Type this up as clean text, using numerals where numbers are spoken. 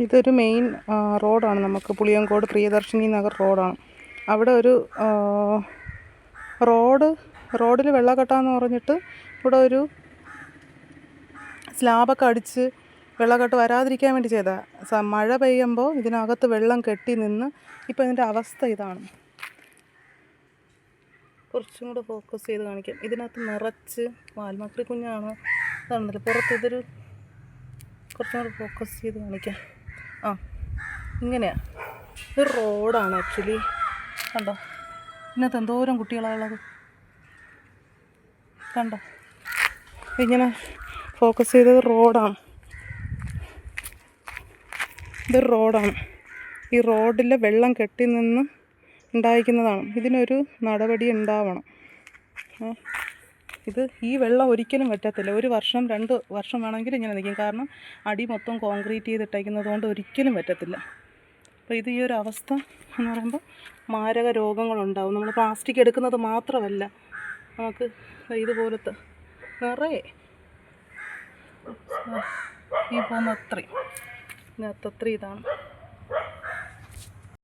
ഇതൊരു മെയിൻ റോഡാണ്. നമുക്ക് പുളിയങ്കോട് പ്രിയദർശിനി നഗർ റോഡാണ്. അവിടെ ഒരു റോഡിൽ വെള്ളക്കെട്ടാന്ന് പറഞ്ഞിട്ട് ഇവിടെ ഒരു സ്ലാബൊക്കെ അടിച്ച് വെള്ളക്കെട്ട് വരാതിരിക്കാൻ വേണ്ടി ചെയ്തതാണ്. മഴ പെയ്യുമ്പോൾ ഇതിനകത്ത് വെള്ളം കെട്ടി നിന്ന് ഇപ്പോൾ ഇതിൻ്റെ അവസ്ഥ ഇതാണ്. കുറച്ചും കൂടെ ഫോക്കസ് ചെയ്ത് കാണിക്കാം. ഇതിനകത്ത് നിറച്ച് വാൽമക്രി കുഞ്ഞാണ് ഇതാണല്ലോ പുറത്ത്. ഇതൊരു കുറച്ചും കൂടെ ഫോക്കസ് ചെയ്ത് കാണിക്കാം. ഇങ്ങനെയാണ്. ഇത് റോഡാണ് ആക്ച്വലി. കണ്ടോ ഇതിനകത്ത് എന്തോരം കുട്ടികളാണുള്ളത്. കണ്ടോ ഇങ്ങനെ ഫോക്കസ് ചെയ്തത് റോഡാണ്. ഇതൊരു റോഡാണ്. ഈ റോഡിൽ വെള്ളം കെട്ടി നിന്ന് ഉണ്ടായിരിക്കുന്നതാണ്. ഇതിനൊരു നടപടി ഉണ്ടാവണം. ഈ വെള്ളം ഒരിക്കലും പറ്റത്തില്ല. 1 വർഷം 2 വർഷം വേണമെങ്കിൽ ഇങ്ങനെ നിൽക്കും. കാരണം അടി മൊത്തം കോൺക്രീറ്റ് ചെയ്തിട്ടേക്കുന്നത് കൊണ്ട് ഒരിക്കലും പറ്റത്തില്ല. അപ്പോൾ ഈ ഒരു അവസ്ഥ എന്ന് പറയുമ്പോൾ മാരക രോഗങ്ങളുണ്ടാവും. നമ്മൾ പ്ലാസ്റ്റിക് എടുക്കുന്നത് മാത്രമല്ല, നമുക്ക് ഇതുപോലത്തെ നിറയെ ഈ പോകുന്ന അത്രയും ഇതാണ്.